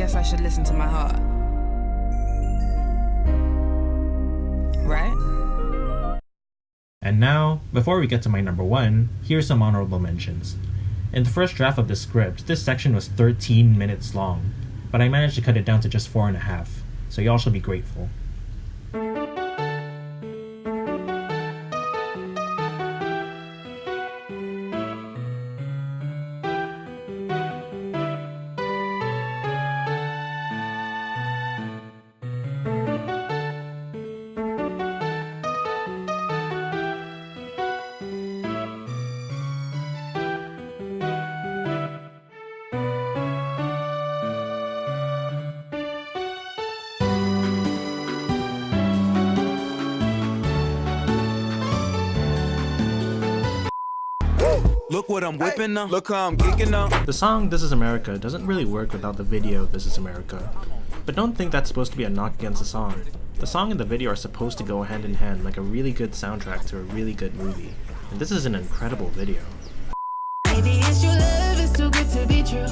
guess I should listen to my heart. Right? And now, before we get to my number 1, here's some honorable mentions. In the first draft of the script, this section was 13 minutes long, but I managed to cut it down to just 4.5, so y'all should be grateful. Look what I'm whipping up. Look how I'm geeking up. The song This Is America doesn't really work without the video This Is America. But don't think that's supposed to be a knock against the song. The song and the video are supposed to go hand in hand like a really good soundtrack to a really good movie. And this is an incredible video. Baby, it's your love, it's too good to be true.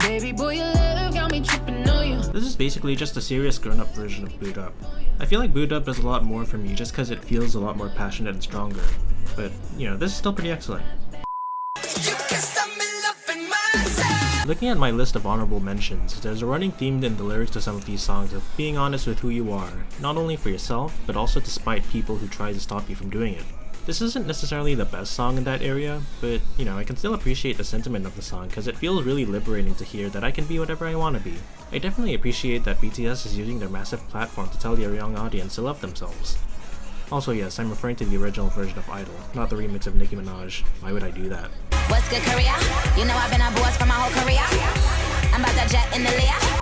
Baby boy, your love got me tripping on you. This is basically just a serious grown-up version of Boot Up. I feel like Boot Up does a lot more for me just because it feels a lot more passionate and stronger. But, you know, this is still pretty excellent. Looking at my list of honorable mentions, there's a running theme in the lyrics to some of these songs of being honest with who you are, not only for yourself, but also to spite people who try to stop you from doing it. This isn't necessarily the best song in that area, but, you know, I can still appreciate the sentiment of the song because it feels really liberating to hear that I can be whatever I want to be. I definitely appreciate that BTS is using their massive platform to tell their young audience to love themselves. Also yes, I'm referring to the original version of Idol, not the remix of Nicki Minaj. Why would I do that? What's good, Korea? You know I've been a boss for my whole career. I'm about to jet in the Leah.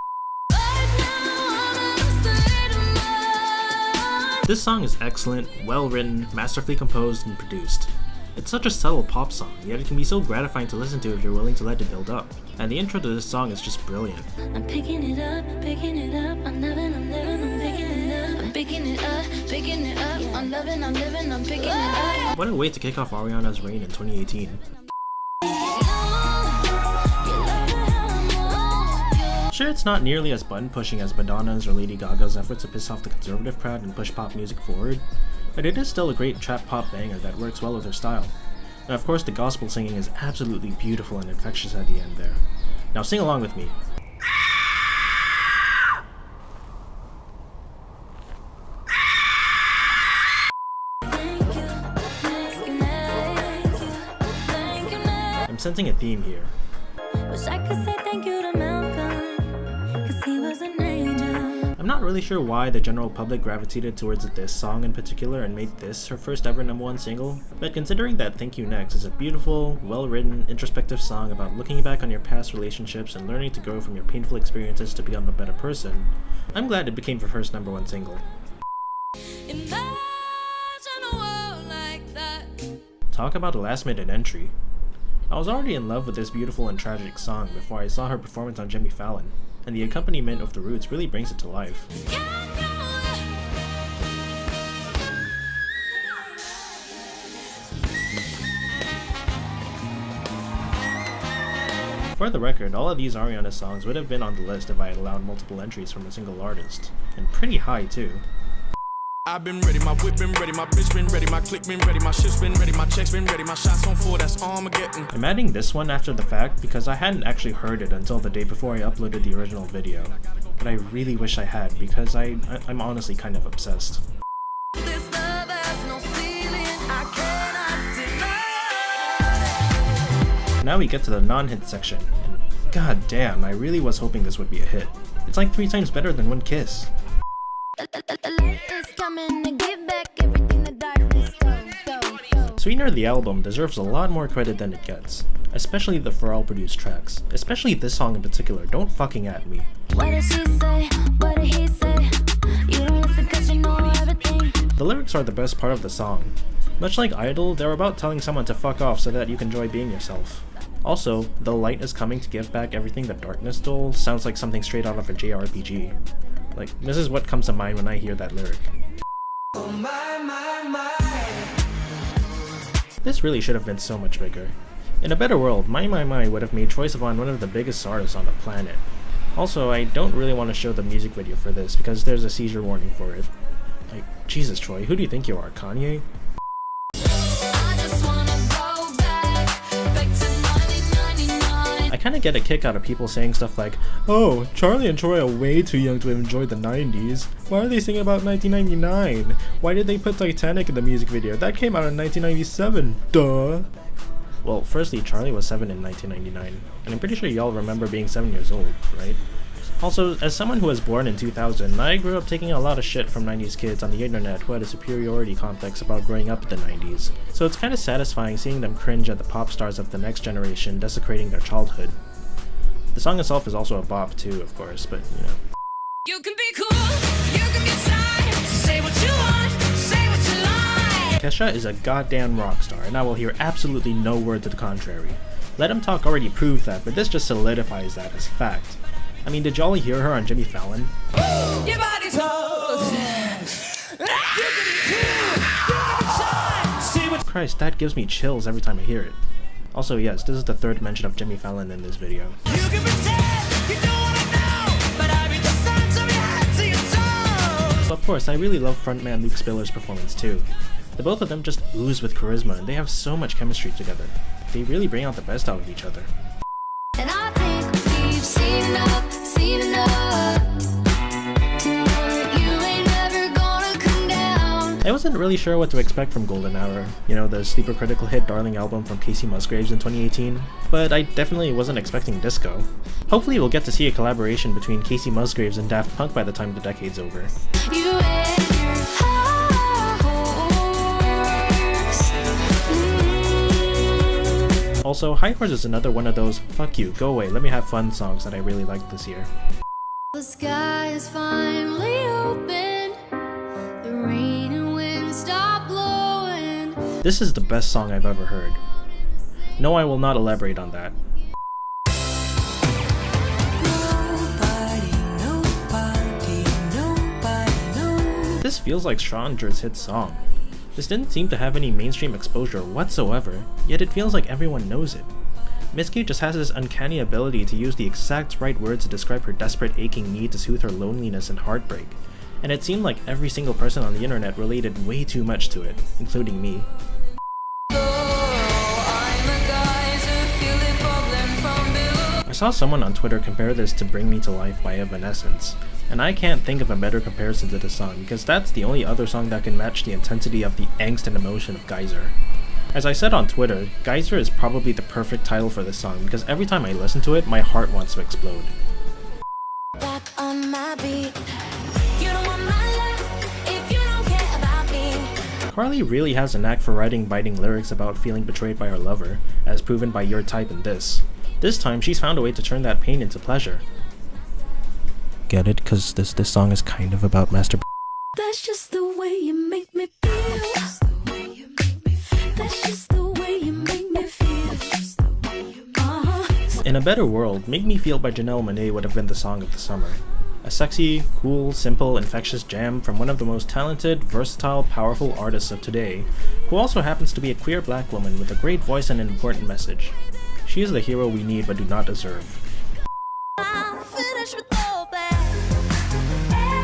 This song is excellent, well written, masterfully composed, and produced. It's such a subtle pop song, yet it can be so gratifying to listen to if you're willing to let it build up. And the intro to this song is just brilliant. I'm picking it up, I'm loving, I'm living, I'm picking it up. I'm picking it up, I'm loving, I'm living, I'm picking it up. What a way to kick off Ariana's reign in 2018. Sure, it's not nearly as button-pushing as Madonna's or Lady Gaga's efforts to piss off the conservative crowd and push pop music forward, but it is still a great trap pop banger that works well with her style. And of course, the gospel singing is absolutely beautiful and infectious at the end there. Now sing along with me. I'm sensing a theme here. Wish I could say thank you to Malcolm, 'cause he was an angel. I'm not really sure why the general public gravitated towards this song in particular and made this her first ever #1 single, but considering that Thank You Next is a beautiful, well-written, introspective song about looking back on your past relationships and learning to grow from your painful experiences to become a better person, I'm glad it became her first #1 single. Imagine a world like that. Talk about a last-minute entry. I was already in love with this beautiful and tragic song before I saw her performance on Jimmy Fallon, and the accompaniment of the Roots really brings it to life. For the record, all of these Ariana songs would have been on the list if I had allowed multiple entries from a single artist, and pretty high too. I've been ready, my whip been ready, my bitch been ready, my click been ready, my shit's been ready, my checks been ready, my shots on 4, that's all I'm getting. I'm adding this one after the fact because I hadn't actually heard it until the day before I uploaded the original video. But I really wish I had because I'm honestly kind of obsessed. This love has no ceiling, I cannot deny. Now we get to the non-hit section, and god damn, I really was hoping this would be a hit. It's like 3 times better than One Kiss. Sweetener the album deserves a lot more credit than it gets, especially the Pharrell produced tracks, especially this song in particular, Don't Fucking At Me. What did she say? What did he say? You don't listen 'cause you know everything. The lyrics are the best part of the song. Much like Idol, they're about telling someone to fuck off so that you can enjoy being yourself. Also, the light is coming to give back everything the darkness stole sounds like something straight out of a JRPG. Like, this is what comes to mind when I hear that lyric. Oh my. This really should have been so much bigger. In a better world, My would have made Troye Sivan one of the biggest artists on the planet. Also, I don't really want to show the music video for this because there's a seizure warning for it. Like, Jesus Troy, who do you think you are, Kanye? I kinda get a kick out of people saying stuff like, oh, Charlie and Troy are way too young to have enjoyed the 90s. Why are they singing about 1999? Why did they put Titanic in the music video? That came out in 1997, duh! Well, firstly, Charlie was 7 in 1999, and I'm pretty sure y'all remember being 7 years old, right? Also, as someone who was born in 2000, I grew up taking a lot of shit from 90s kids on the internet who had a superiority complex about growing up in the 90s, so it's kinda satisfying seeing them cringe at the pop stars of the next generation desecrating their childhood. The song itself is also a bop too, of course, but you know. You can be cool, you can be shy, say what you want, say what you like. Kesha is a goddamn rock star, and I will hear absolutely no word to the contrary. Let Him Talk already proved that, but this just solidifies that as fact. I mean, did y'all hear her on Jimmy Fallon? Your body's told. Christ, that gives me chills every time I hear it. Also, yes, this is the third mention of Jimmy Fallon in this video. You can pretend you don't wanna know, but I read the signs of your head to your toes. Of course, I really love frontman Luke Spiller's performance too. The both of them just ooze with charisma, and they have so much chemistry together. They really bring out the best out of each other. And I think we've seen enough, seen enough. Tonight you ain't never gonna come down. I wasn't really sure what to expect from Golden Hour, you know, the sleeper critical hit Darling album from Casey Musgraves in 2018, but I definitely wasn't expecting disco. Hopefully we'll get to see a collaboration between Casey Musgraves and Daft Punk by the time the decade's over. You and your horse. Also, High Horse is another one of those fuck you, go away, let me have fun songs that I really liked this year. The sky is finally open. The rain and wind stop blowing. This is the best song I've ever heard. No, I will not elaborate on that. This feels like Stranger's hit song. This didn't seem to have any mainstream exposure whatsoever, yet it feels like everyone knows it. Mitski just has this uncanny ability to use the exact right words to describe her desperate aching need to soothe her loneliness and heartbreak, and it seemed like every single person on the internet related way too much to it, including me. I saw someone on Twitter compare this to Bring Me to Life by Evanescence, and I can't think of a better comparison to this song because that's the only other song that can match the intensity of the angst and emotion of Geyser. As I said on Twitter, Geyser is probably the perfect title for this song because every time I listen to it, my heart wants to explode. Back on my beat. You don't want my love if you don't care about me. Carly really has a knack for writing biting lyrics about feeling betrayed by her lover, as proven by Your Type in this. This time, she's found a way to turn that pain into pleasure. Get it? Cause this song is kind of about masturbation. That's just the way you make me feel. That's just the way you make me feel. In a better world, Make Me Feel by Janelle Monáe would have been the song of the summer. A sexy, cool, simple, infectious jam from one of the most talented, versatile, powerful artists of today, who also happens to be a queer black woman with a great voice and an important message. She is the hero we need but do not deserve. I'm finished with all that.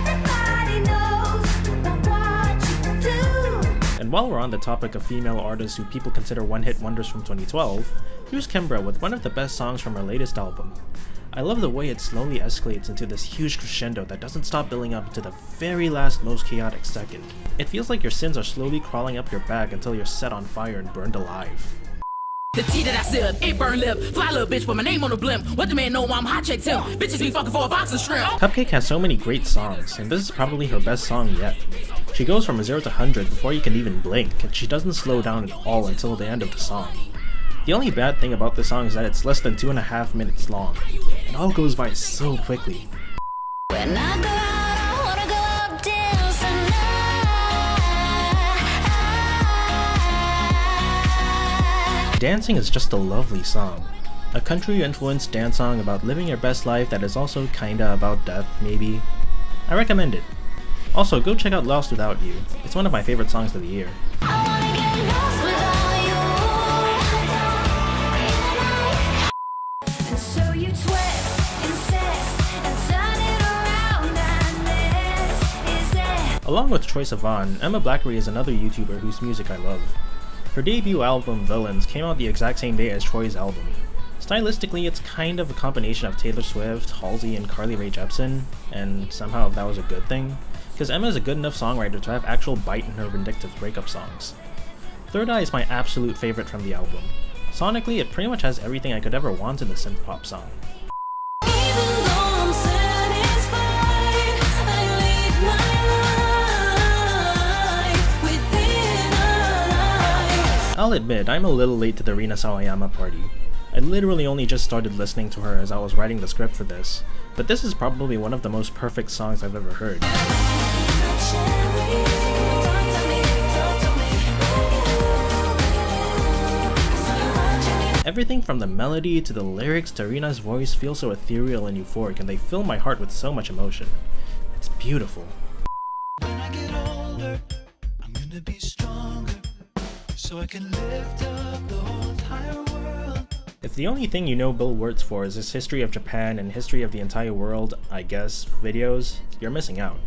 Everybody knows about what you do. And while we're on the topic of female artists who people consider one-hit wonders from 2012, here's Kimbra with one of the best songs from her latest album. I love the way it slowly escalates into this huge crescendo that doesn't stop building up to the very last most chaotic second. It feels like your sins are slowly crawling up your back until you're set on fire and burned alive. The tea that I sip, it burn lip. Fly little bitch, put my name on the blimp. What the man know I'm hot check too. Bitches be fucking for a box of shrimp. Cupcake has so many great songs, and this is probably her best song yet. She goes from 0 to 100 before you can even blink, and she doesn't slow down at all until the end of the song. The only bad thing about this song is that it's less than 2.5 minutes long. It all goes by so quickly. When I go out, I wanna go out dancing. Dancing is just a lovely song. A country-influenced dance song about living your best life that is also kinda about death, maybe. I recommend it. Also, go check out Lost Without You. It's one of my favorite songs of the year. I wanna get lost without you. And so you twist, insist, and Along with Troye Sivan, Emma Blackery is another YouTuber whose music I love. Her debut album, Villains, came out the exact same day as Troy's album. Stylistically, it's kind of a combination of Taylor Swift, Halsey, and Carly Rae Jepsen, and somehow that was a good thing, because Emma is a good enough songwriter to have actual bite in her vindictive breakup songs. Third Eye is my absolute favorite from the album. Sonically, it pretty much has everything I could ever want in a synth-pop song. I'll admit, I'm a little late to the Rina Sawayama party. I literally only just started listening to her as I was writing the script for this, but this is probably one of the most perfect songs I've ever heard. Everything from the melody to the lyrics to Rina's voice feels so ethereal and euphoric, and they fill my heart with so much emotion. It's beautiful. When I get older, I'm gonna be stronger, so I can lift up the whole entire world. If the only thing you know Bill Wirtz for is his History of Japan and History of the Entire World, I guess, videos, you're missing out.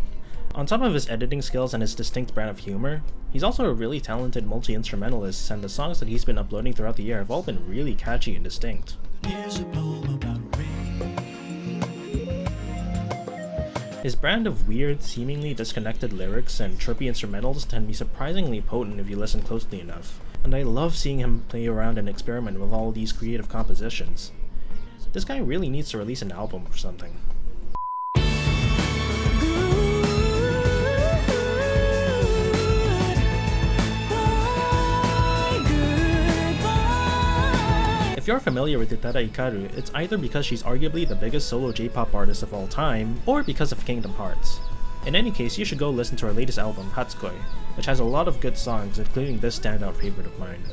On top of his editing skills and his distinct brand of humor, he's also a really talented multi-instrumentalist, and the songs that he's been uploading throughout the year have all been really catchy and distinct. Here's a poem about rain. His brand of weird, seemingly disconnected lyrics and chirpy instrumentals can be surprisingly potent if you listen closely enough, and I love seeing him play around and experiment with all these creative compositions. This guy really needs to release an album or something. If you're familiar with Utada Hikaru, it's either because she's arguably the biggest solo J-pop artist of all time, or because of Kingdom Hearts. In any case, you should go listen to her latest album, Hatsukoi, which has a lot of good songs, including this standout favorite of mine.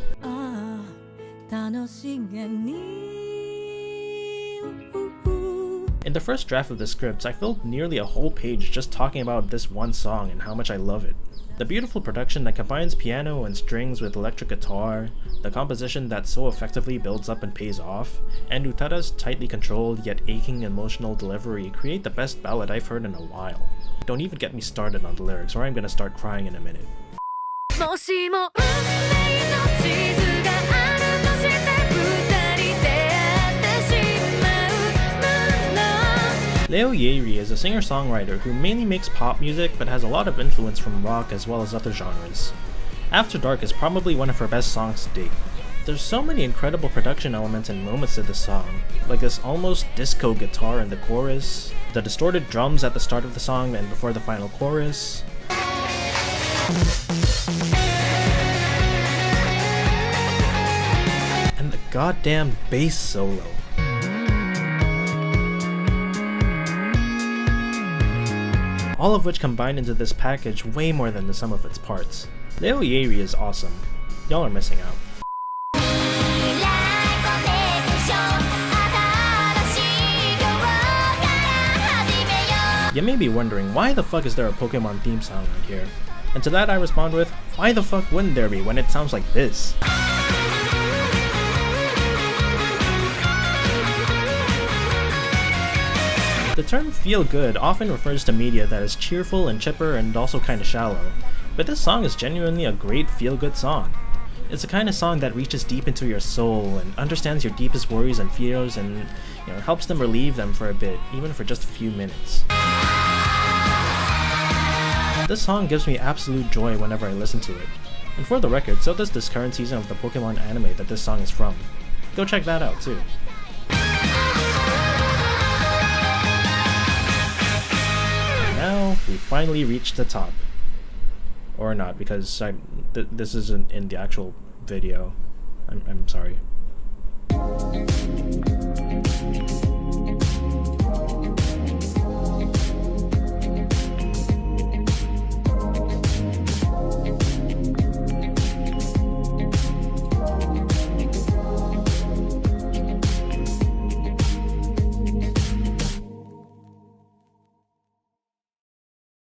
In the first draft of the scripts, I filled nearly a whole page just talking about this one song and how much I love it. The beautiful production that combines piano and strings with electric guitar, the composition that so effectively builds up and pays off, and Utada's tightly controlled yet aching emotional delivery create the best ballad I've heard in a while. Don't even get me started on the lyrics, or I'm gonna start crying in a minute. Leo Yeiri is a singer-songwriter who mainly makes pop music but has a lot of influence from rock as well as other genres. After Dark is probably one of her best songs to date. There's so many incredible production elements and moments to this song, like this almost disco guitar in the chorus, the distorted drums at the start of the song and before the final chorus, and the goddamn bass solo. All of which combined into this package way more than the sum of its parts. Leo Yeiri is awesome. Y'all are missing out. You may be wondering, why the fuck is there a Pokemon theme song right here? And to that I respond with, why the fuck wouldn't there be when it sounds like this? The term feel good often refers to media that is cheerful and chipper and also kinda shallow, but this song is genuinely a great feel good song. It's the kind of song that reaches deep into your soul and understands your deepest worries and fears and helps them relieve them for a bit, even for just a few minutes. This song gives me absolute joy whenever I listen to it. And for the record, so does this current season of the Pokemon anime that this song is from. Go check that out too. Now, we finally reached the top. Or not, because this isn't in the actual video. I'm sorry.